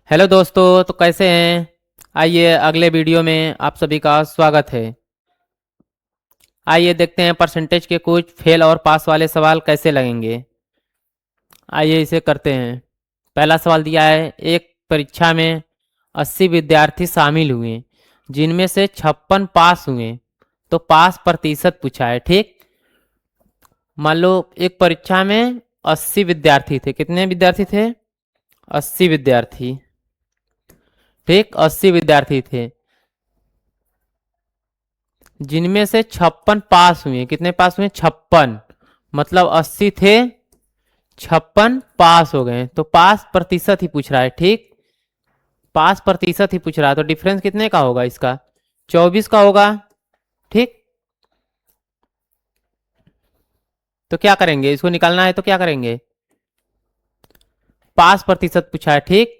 Hello दोस्तों, तो कैसे हैं। आइए अगले वीडियो में आप सभी का स्वागत है। आइए देखते हैं परसेंटेज के कुछ फेल और पास वाले सवाल कैसे लगेंगे। आइए इसे करते हैं। पहला सवाल दिया है, एक परीक्षा में 80 विद्यार्थी शामिल हुए जिनमें से 56 पास हुए, तो पास प्रतिशत पूछा है। ठीक, मान लो एक परीक्षा में 80 विद्यार्थी थे। कितने विद्यार्थी थे? 80 विद्यार्थी। ठीक, 80 विद्यार्थी थे जिनमें से 56 पास हुए। कितने पास हुए? 56। मतलब 80 थे, 56 पास हो गए, तो पास प्रतिशत ही पूछ रहा है। ठीक, पास प्रतिशत ही पूछ रहा है, तो डिफरेंस कितने का होगा इसका? 24 का होगा। ठीक, तो क्या करेंगे, इसको निकालना है तो क्या करेंगे? पास प्रतिशत पूछा है। ठीक,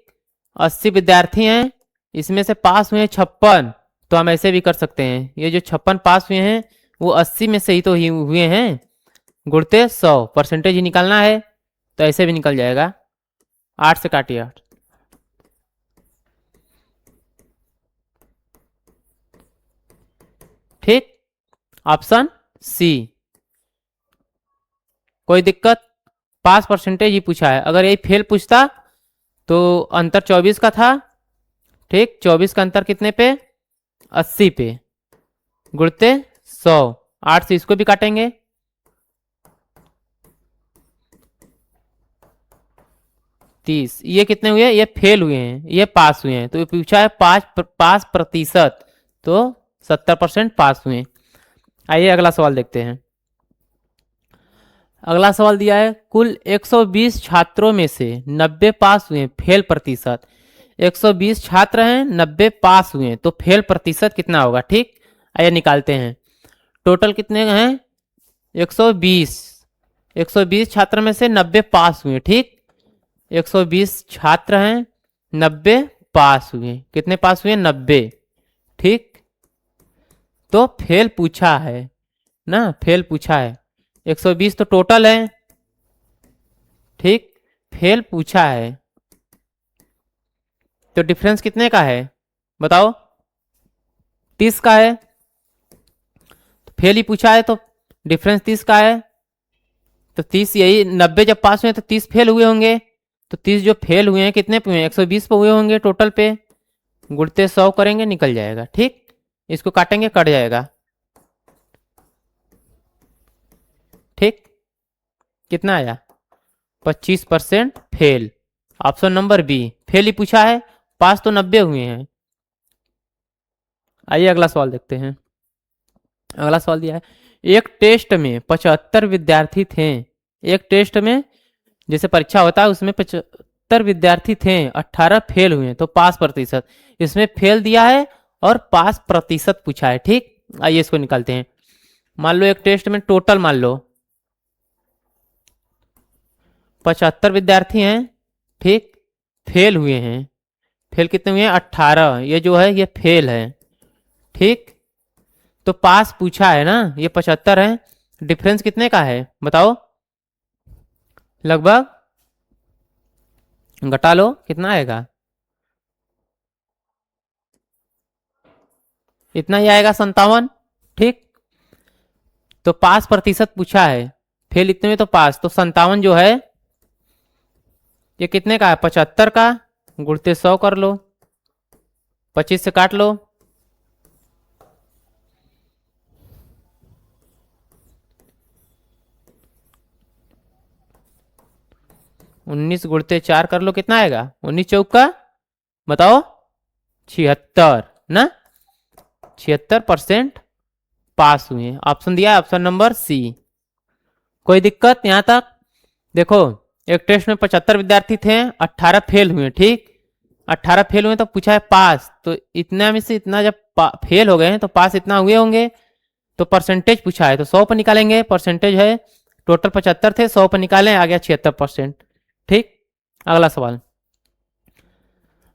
80 विद्यार्थी हैं, इसमें से पास हुए 56, तो हम ऐसे भी कर सकते हैं। ये जो 56 पास हुए हैं वो 80 में से ही तो ही हुए हैं, गुणते 100, परसेंटेज ही निकालना है, तो ऐसे भी निकल जाएगा। 8 से काटिए 8। ठीक, ऑप्शन सी। कोई दिक्कत? पास परसेंटेज ही पूछा है। अगर यही फेल पूछता तो अंतर 24 का था। ठीक, 24 का अंतर कितने पे? 80 पे, गुणते 100। 8 से इसको भी काटेंगे। 30। ये कितने हुए? ये फेल हुए हैं, ये पास हुए हैं। तो ये पूछा है पास प्रतिशत, तो 70% पास हुए। आइए अगला सवाल देखते हैं। अगला सवाल दिया है, कुल 120 छात्रों में से 90 पास हुए, फेल प्रतिशत। 120 छात्र हैं, 90 पास हुए, तो फेल प्रतिशत कितना होगा? ठीक, आइए निकालते हैं। टोटल कितने हैं? 120। 120 छात्र में से 90 पास हुए। ठीक, 120 छात्र हैं, 90 पास हुए। कितने पास हुए? 90। ठीक, तो फेल पूछा है ना, फेल पूछा है। 120 तो टोटल है। ठीक, फेल पूछा है, तो डिफरेंस कितने का है बताओ? 30 का है। तो फेल ही पूछा है तो डिफरेंस 30 का है। तो 30, यही 90 जब पास हुए तो 30 फेल हुए होंगे। तो 30 जो फेल हुए हैं कितने पे हुए? 120 पे हुए होंगे टोटल पे, गुणते 100 करेंगे, निकल जाएगा। ठीक, इसको काटेंगे, कट जाएगा। ठीक, कितना आया? 25% fail. Option number B, fail ही पूछा है, पास तो 90 हुए हैं। आइए अगला सवाल देखते हैं। अगला सवाल दिया है, एक टेस्ट में 75 विद्यार्थी थे। एक टेस्ट में, जैसे परीक्षा होता है उसमें 75 विद्यार्थी थे, 18 फेल हुए, तो पास प्रतिशत। इसमें फेल दिया है और पास प्रतिशत पूछा है। ठीक, आइए इसको निकालते हैं। मान लो एक टेस्ट में टोटल मान लो 75 विद्यार्थी हैं। ठीक, फेल हुए हैं। फेल कितने हुए हैं? 18। ये जो है ये फेल है। ठीक, तो पास पूछा है ना, ये 75 है। डिफरेंस कितने का है बताओ? लगभग घटा लो, कितना आएगा? इतना ही आएगा, 57। ठीक, तो पास प्रतिशत पूछा है, फेल इतने में तो पास, तो 57 जो है ये कितने का है? 75 का, गुणते 100 कर लो, 25 से काट लो, 19 गुणते 4 कर लो, कितना आएगा? 19 चौक का बताओ? 76 ना, 76% पास हुए। ऑप्शन दिया है ऑप्शन नंबर सी। कोई दिक्कत यहां तक? देखो, एक टेस्ट में 75 विद्यार्थी थे, 18 फेल हुए। ठीक, 18 फेल हुए तो पूछा है पास, तो इतना में से इतना जब फेल हो गए हैं तो पास इतना हुए होंगे। तो परसेंटेज पूछा है तो 100 पर निकालेंगे। परसेंटेज है टोटल 75 थे, 100 पर निकालें, आ गया 76%। ठीक, अगला सवाल।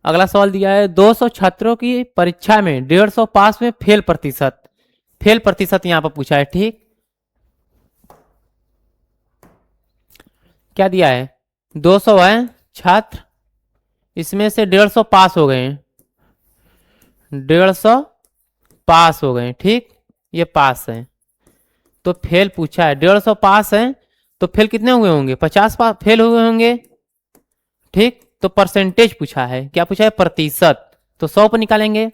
अगला सवाल दिया है, 200 छात्रों की परीक्षा में 150 पास में, फेल प्रतिशत। फेल प्रतिशत यहां पर पूछा है। ठीक, क्या दिया है? 200 है छात्र, इसमें से 150 पास हो गए हैं, 150 पास हो गए, ठीक, ये पास है। तो फेल पूछा है, 150 पास है तो फेल कितने हुए होंगे, 50 फेल हुए होंगे, ठीक। तो परसेंटेज पूछा है, क्या पूछा है, प्रतिशत, तो 100 पर निकालेंगे।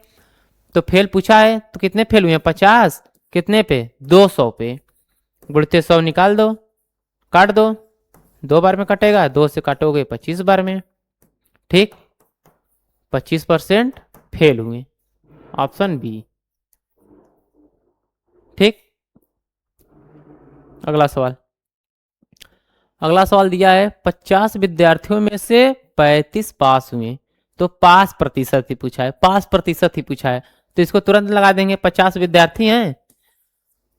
तो फेल पूछा है तो कितने फेल हुए हैं, 50, कितने पे, 200 पे, गुणते 100 निकाल दो, काट दो, 2 बार में कटेगा, 2 से काटोगे 25 बार में, ठीक, 25% फेल हुए, ऑप्शन बी, ठीक। अगला सवाल, अगला सवाल दिया है 50 विद्यार्थियों में से 35 पास हुए, तो पास प्रतिशत ही पूछा है, पास प्रतिशत ही पूछा है, तो इसको तुरंत लगा देंगे, 50 विद्यार्थी हैं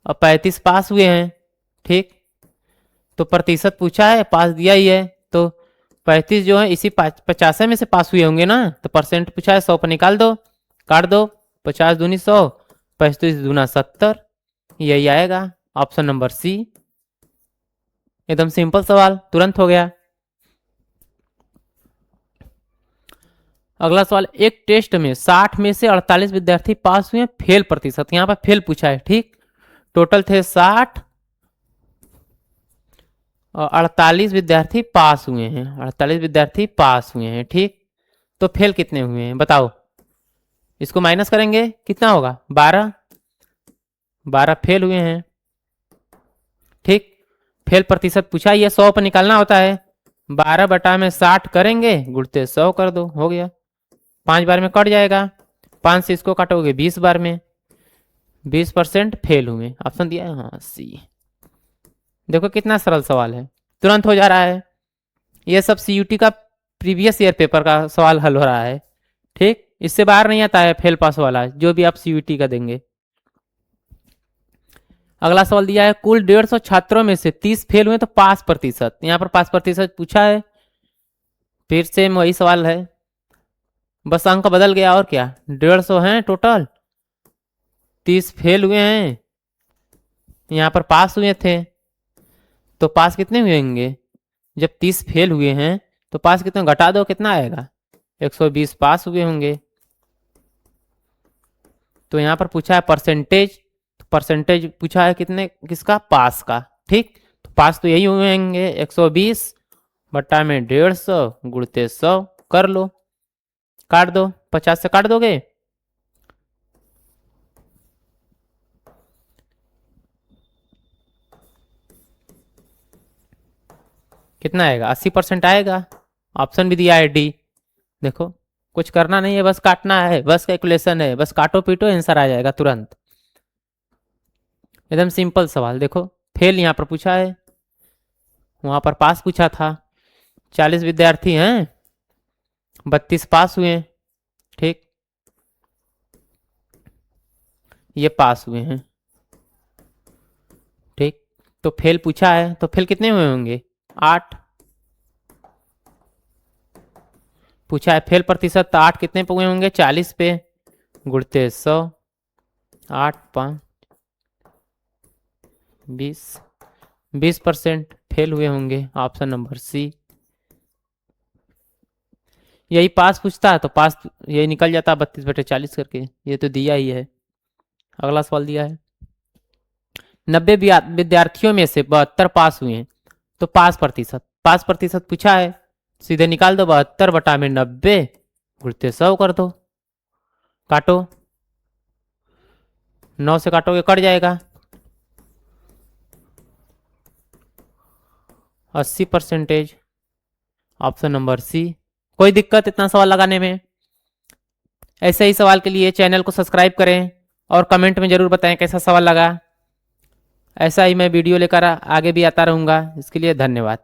और 35 पास हुए हैं, ठीक। तो प्रतिशत पूछा है, पास दिया ही है, तो 35 जो है इसी 50 में से पास हुए होंगे ना, तो परसेंट पूछा है, 100 पर निकाल दो, काट दो, 50 दूनी 100, 35 दूना 70, यही आएगा, ऑप्शन नंबर सी। एकदम सिंपल सवाल, तुरंत हो गया। अगला सवाल, एक टेस्ट में 60 में से 48 विद्यार्थी पास हुए, फेल प्रतिशत, यहां पर फेल पूछा है, ठीक। टोटल थे 60 और 48 विद्यार्थी पास हुए हैं, 48 विद्यार्थी पास हुए हैं, ठीक। तो फेल कितने हुए हैं बताओ, इसको माइनस करेंगे, कितना होगा, 12, 12 फेल हुए हैं, ठीक। फेल प्रतिशत पूछा, ये 100 पर निकालना होता है, 12 बटा में 60 करेंगे, गुणते 100 कर दो, हो गया, 5 बार में कट जाएगा, 5 से इसको काटोगे 20 बार में, 20% फेल हुए, ऑप्शन दिया है, हाँ सी। देखो कितना सरल सवाल है, तुरंत हो जा रहा है, ये सब सीयूटी का प्रीवियस ईयर पेपर का सवाल हल हो रहा है, ठीक। इससे बाहर नहीं आता है फेल पास वाला, जो भी आप सीयूटी का देंगे। अगला सवाल दिया है, कुल 150 छात्रों में से 30 फेल हुए तो पास प्रतिशत, यहां पर पास प्रतिशत पूछा है, फिर से वही सवाल है, बस अंक बदल गया और क्या, 150 हैं टोटल, 30 फेल हुए हैं, यहां पर पास हुए थे, तो पास कितने हुए होंगे, जब 30 फेल हुए हैं तो पास कितने, घटा दो, कितना आएगा, 120 पास हुए होंगे। तो यहां पर पूछा है परसेंटेज, तो परसेंटेज पूछा है कितने, किसका, पास का, ठीक। तो पास तो यही हुए होंगे, 120 बट्टा में 150 गुणते 100 कर लो, काट दो, 50 से काट दोगे, कितना आएगा, 80% आएगा, ऑप्शन भी दिया है डी। देखो कुछ करना नहीं है, बस काटना है, बस कैलकुलेशन है, बस काटो पीटो आंसर आ जाएगा तुरंत, एकदम सिंपल सवाल। देखो फेल यहां पर पूछा है, वहां पर पास पूछा था, 40 विद्यार्थी हैं, 32 पास हुए, ठीक, ये पास हुए हैं, ठीक। तो फेल पूछा है, तो फेल कितने हुए होंगे, 8 पूछा है, फेल प्रतिशत 8 कितने पे हुए होंगे, 40 पे, गुणते 100, 8 5 20, 20% फेल हुए होंगे, ऑप्शन नंबर सी। यही पास पूछता है तो पास यही निकल जाता 32/40 करके, ये तो दिया ही है। अगला सवाल दिया है, 90 विद्यार्थियों में से 72 पास हुए हैं, तो पास प्रतिशत पूछा है, सीधे निकाल दो, 72 बटा में 90 गुणते 100 कर दो, काटो, 9 से काटोगे कट जाएगा, 80%, ऑप्शन नंबर सी। कोई दिक्कत इतना सवाल लगाने में? ऐसे ही सवाल के लिए चैनल को सब्सक्राइब करें और कमेंट में जरूर बताएं कैसा सवाल लगा। ऐसा ही मैं वीडियो लेकर आगे भी आता रहूँगा, इसके लिए धन्यवाद।